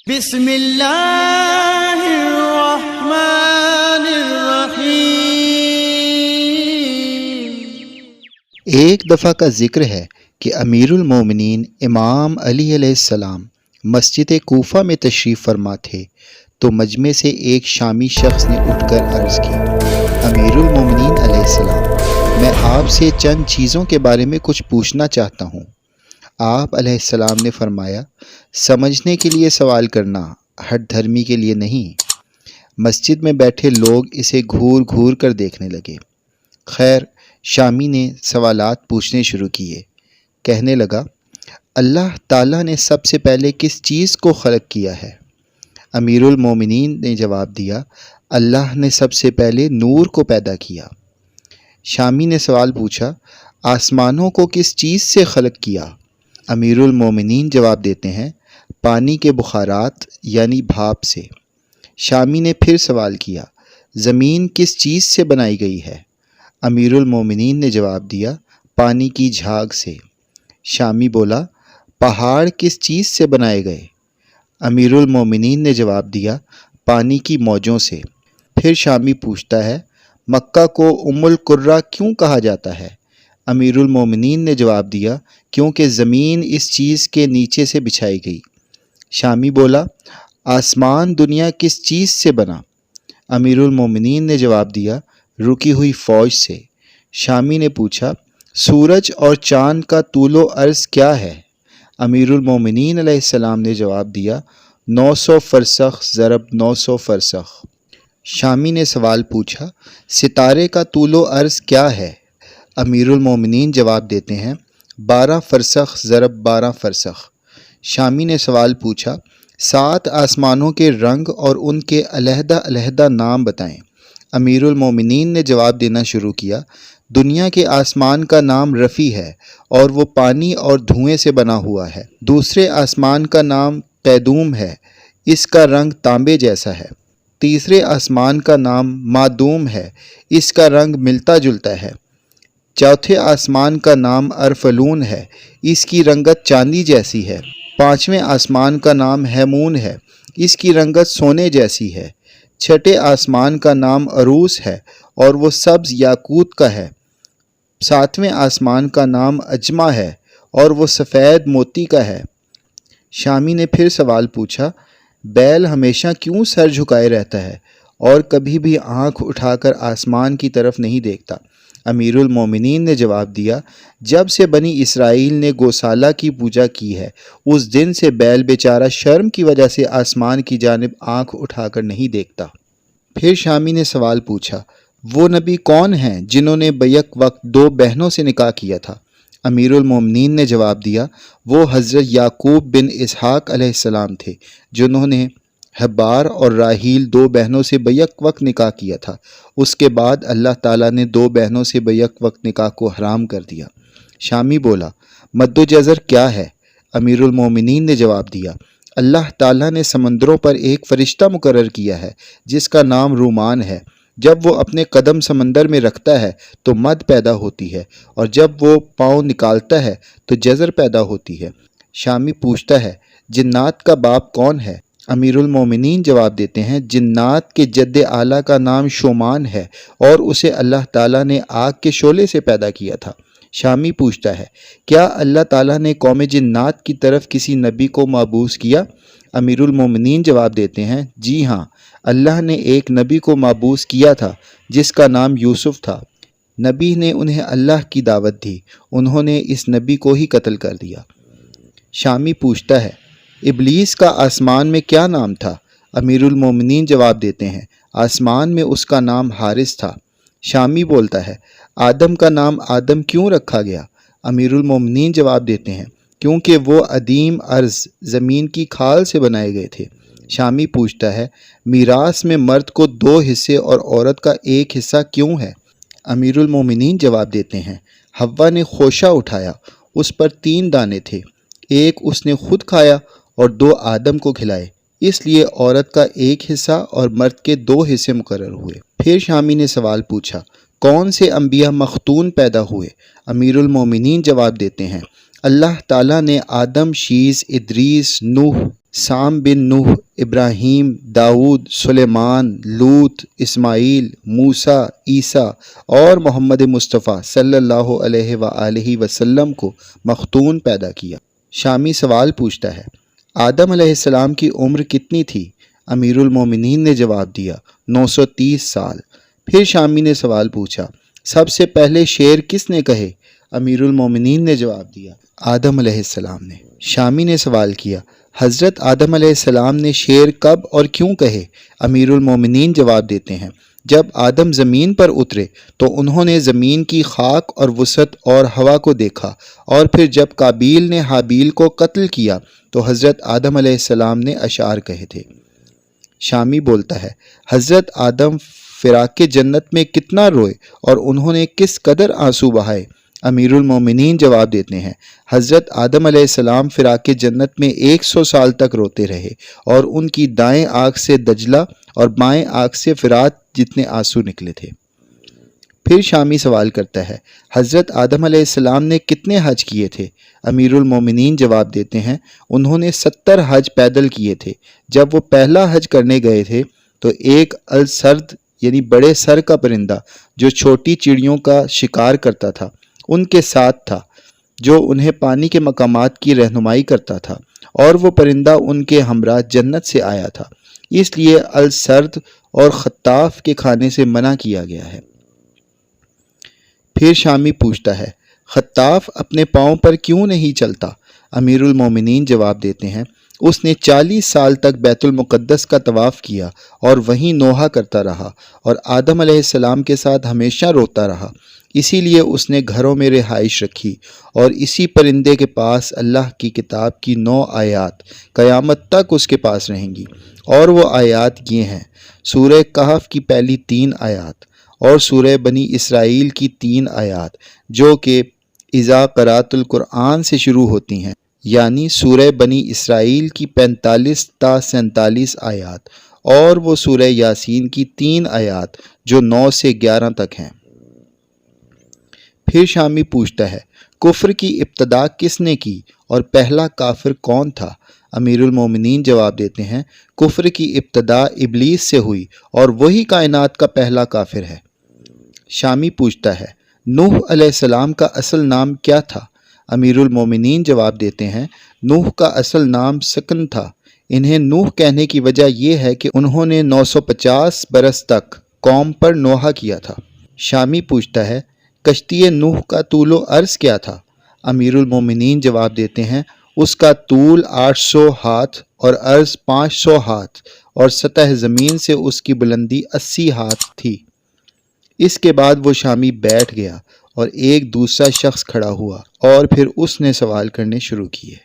بسم اللہ الرحمن الرحیم۔ ایک دفعہ کا ذکر ہے کہ امیر المومنین امام علی علیہ السلام مسجد کوفہ میں تشریف فرما تھے تو مجمع سے ایک شامی شخص نے اٹھ کر عرض کی، امیر المومنین علیہ السلام، میں آپ سے چند چیزوں کے بارے میں کچھ پوچھنا چاہتا ہوں۔ آپ علیہ السلام نے فرمایا، سمجھنے کے لیے سوال کرنا، ہٹ دھرمی کے لیے نہیں۔ مسجد میں بیٹھے لوگ اسے گھور گھور کر دیکھنے لگے۔ خیر، شامی نے سوالات پوچھنے شروع کیے۔ کہنے لگا، اللہ تعالیٰ نے سب سے پہلے کس چیز کو خلق کیا ہے؟ امیر المومنین نے جواب دیا، اللہ نے سب سے پہلے نور کو پیدا کیا۔ شامی نے سوال پوچھا، آسمانوں کو کس چیز سے خلق کیا؟ امیر المومنین جواب دیتے ہیں، پانی کے بخارات یعنی بھاپ سے۔ شامی نے پھر سوال کیا، زمین کس چیز سے بنائی گئی ہے؟ امیر المومنین نے جواب دیا، پانی کی جھاگ سے۔ شامی بولا، پہاڑ کس چیز سے بنائے گئے؟ امیر المومنین نے جواب دیا، پانی کی موجوں سے۔ پھر شامی پوچھتا ہے، مکہ کو ام القرہ کیوں کہا جاتا ہے؟ امیر المومنین نے جواب دیا، کیونکہ زمین اس چیز کے نیچے سے بچھائی گئی۔ شامی بولا، آسمان دنیا کس چیز سے بنا؟ امیر المومنین نے جواب دیا، رکی ہوئی فوج سے۔ شامی نے پوچھا، سورج اور چاند کا طول و عرض کیا ہے؟ امیر المومنین علیہ السلام نے جواب دیا، 900 فرسخ ضرب 900 فرسخ۔ شامی نے سوال پوچھا، ستارے کا طول و عرض کیا ہے؟ امیر المومنین جواب دیتے ہیں، 12 فرسخ ضرب 12 فرسخ۔ شامی نے سوال پوچھا، 7 آسمانوں کے رنگ اور ان کے علیحدہ علیحدہ نام بتائیں۔ امیر المومنین نے جواب دینا شروع کیا، دنیا کے آسمان کا نام رفیع ہے اور وہ پانی اور دھوئیں سے بنا ہوا ہے۔ دوسرے آسمان کا نام قیدوم ہے، اس کا رنگ تانبے جیسا ہے۔ تیسرے آسمان کا نام معدوم ہے، اس کا رنگ ملتا جلتا ہے۔ چوتھے آسمان کا نام ارفلون ہے، اس کی رنگت چاندی جیسی ہے۔ پانچویں آسمان کا نام ہیمون ہے، اس کی رنگت سونے جیسی ہے۔ چھٹے آسمان کا نام عروس ہے اور وہ سبز یاقوت کا ہے۔ ساتویں آسمان کا نام اجمہ ہے اور وہ سفید موتی کا ہے۔ شامی نے پھر سوال پوچھا، بیل ہمیشہ کیوں سر جھکائے رہتا ہے اور کبھی بھی آنکھ اٹھا کر آسمان کی طرف نہیں دیکھتا؟ امیر المومنین نے جواب دیا، جب سے بنی اسرائیل نے گوسالہ کی پوجا کی ہے، اس دن سے بیل بیچارہ شرم کی وجہ سے آسمان کی جانب آنکھ اٹھا کر نہیں دیکھتا۔ پھر شامی نے سوال پوچھا، وہ نبی کون ہیں جنہوں نے بیک وقت 2 بہنوں سے نکاح کیا تھا؟ امیر المومنین نے جواب دیا، وہ حضرت یعقوب بن اسحاق علیہ السلام تھے جنہوں نے حبار اور راحیل 2 بہنوں سے بیک وقت نکاح کیا تھا۔ اس کے بعد اللہ تعالیٰ نے 2 بہنوں سے بیک وقت نکاح کو حرام کر دیا۔ شامی بولا، مد و جزر کیا ہے؟ امیر المومنین نے جواب دیا، اللہ تعالیٰ نے سمندروں پر ایک فرشتہ مقرر کیا ہے جس کا نام رومان ہے۔ جب وہ اپنے قدم سمندر میں رکھتا ہے تو مد پیدا ہوتی ہے اور جب وہ پاؤں نکالتا ہے تو جزر پیدا ہوتی ہے۔ شامی پوچھتا ہے، جنات کا باپ کون ہے؟ امیر المومنین جواب دیتے ہیں، جنات کے جد اعلیٰ کا نام شومان ہے اور اسے اللہ تعالیٰ نے آگ کے شعلے سے پیدا کیا تھا۔ شامی پوچھتا ہے، کیا اللہ تعالیٰ نے قوم جنات کی طرف کسی نبی کو مبعوث کیا؟ امیر المومنین جواب دیتے ہیں، جی ہاں، اللہ نے ایک نبی کو مبعوث کیا تھا جس کا نام یوسف تھا۔ نبی نے انہیں اللہ کی دعوت دی، انہوں نے اس نبی کو ہی قتل کر دیا۔ شامی پوچھتا ہے، ابلیس کا آسمان میں کیا نام تھا؟ امیر المومنین جواب دیتے ہیں، آسمان میں اس کا نام حارث تھا۔ شامی بولتا ہے، آدم کا نام آدم کیوں رکھا گیا؟ امیر المومنین جواب دیتے ہیں، کیونکہ وہ عدیم ارض زمین کی کھال سے بنائے گئے تھے۔ شامی پوچھتا ہے، میراث میں مرد کو 2 حصے اور عورت کا 1 حصہ کیوں ہے؟ امیر المومنین جواب دیتے ہیں، حوا نے خوشہ اٹھایا، اس پر 3 دانے تھے، ایک اس نے خود کھایا اور 2 آدم کو کھلائے، اس لیے عورت کا 1 حصہ اور مرد کے 2 حصے مقرر ہوئے۔ پھر شامی نے سوال پوچھا، کون سے انبیاء مختون پیدا ہوئے؟ امیر المومنین جواب دیتے ہیں، اللہ تعالیٰ نے آدم، شیس، ادریس، نوح، سام بن نوح، ابراہیم، داؤد، سلیمان، لوط، اسماعیل، موسیٰ، عیسیٰ اور محمد مصطفیٰ صلی اللہ علیہ وآلہ وسلم کو مختون پیدا کیا۔ شامی سوال پوچھتا ہے، آدم علیہ السلام کی عمر کتنی تھی؟ امیر المومنین نے جواب دیا 930 سال۔ پھر شامی نے سوال پوچھا، سب سے پہلے شعر کس نے کہے؟ امیر المومنین نے جواب دیا آدم علیہ السلام نے۔ شامی نے سوال کیا، حضرت آدم علیہ السلام نے شعر کب اور کیوں کہے؟ امیر المومنین جواب دیتے ہیں، جب آدم زمین پر اترے تو انہوں نے زمین کی خاک اور وسعت اور ہوا کو دیکھا، اور پھر جب قابیل نے حابیل کو قتل کیا تو حضرت آدم علیہ السلام نے اشعار کہے تھے۔ شامی بولتا ہے، حضرت آدم فراق جنت میں کتنا روئے اور انہوں نے کس قدر آنسو بہائے؟ امیر المومنین جواب دیتے ہیں، حضرت آدم علیہ السلام فراق جنت میں 100 سال تک روتے رہے، اور ان کی دائیں آنکھ سے دجلہ اور بائیں آنکھ سے فرات جتنے آنسو نکلے تھے۔ پھر شامی سوال کرتا ہے، حضرت آدم علیہ السلام نے کتنے حج کیے تھے؟ امیر المومنین جواب دیتے ہیں، انہوں نے 70 حج پیدل کیے تھے۔ جب وہ پہلا حج کرنے گئے تھے تو ایک السرد یعنی بڑے سر کا پرندہ جو چھوٹی چڑیوں کا شکار کرتا تھا ان کے ساتھ تھا، جو انہیں پانی کے مقامات کی رہنمائی کرتا تھا، اور وہ پرندہ ان کے ہمراہ جنت سے آیا تھا، اس لیے السرد اور خطاف کے کھانے سے منع کیا گیا ہے۔ پھر شامی پوچھتا ہے، خطاف اپنے پاؤں پر کیوں نہیں چلتا؟ امیر المومنین جواب دیتے ہیں، اس نے 40 سال تک بیت المقدس کا طواف کیا اور وہیں نوحہ کرتا رہا، اور آدم علیہ السلام کے ساتھ ہمیشہ روتا رہا، اسی لیے اس نے گھروں میں رہائش رکھی، اور اسی پرندے کے پاس اللہ کی کتاب کی 9 آیات قیامت تک اس کے پاس رہیں گی، اور وہ آیات یہ ہیں، سورہ کہف کی پہلی 3 آیات اور سورہ بنی اسرائیل کی 3 آیات جو کہ اذا قرأت القرآن سے شروع ہوتی ہیں، یعنی سورہ بنی اسرائیل کی 45 تا 47 آیات، اور وہ سورہ یاسین کی 3 آیات جو 9 سے 11 تک ہیں۔ پھر شامی پوچھتا ہے، کفر کی ابتدا کس نے کی اور پہلا کافر کون تھا؟ امیر المومنین جواب دیتے ہیں، کفر کی ابتدا ابلیس سے ہوئی اور وہی کائنات کا پہلا کافر ہے۔ شامی پوچھتا ہے، نوح علیہ السلام کا اصل نام کیا تھا؟ امیر المومنین جواب دیتے ہیں، نوح کا اصل نام سکن تھا۔ انہیں نوح کہنے کی وجہ یہ ہے کہ انہوں نے 950 برس تک قوم پر نوحہ کیا تھا۔ شامی پوچھتا ہے، کشتی نوح کا طول و عرض کیا تھا؟ امیر المومنین جواب دیتے ہیں، اس کا طول 800 ہاتھ اور عرض 500 ہاتھ، اور سطح زمین سے اس کی بلندی 80 ہاتھ تھی۔ اس کے بعد وہ شامی بیٹھ گیا اور ایک دوسرا شخص کھڑا ہوا، اور پھر اس نے سوال کرنے شروع کیے۔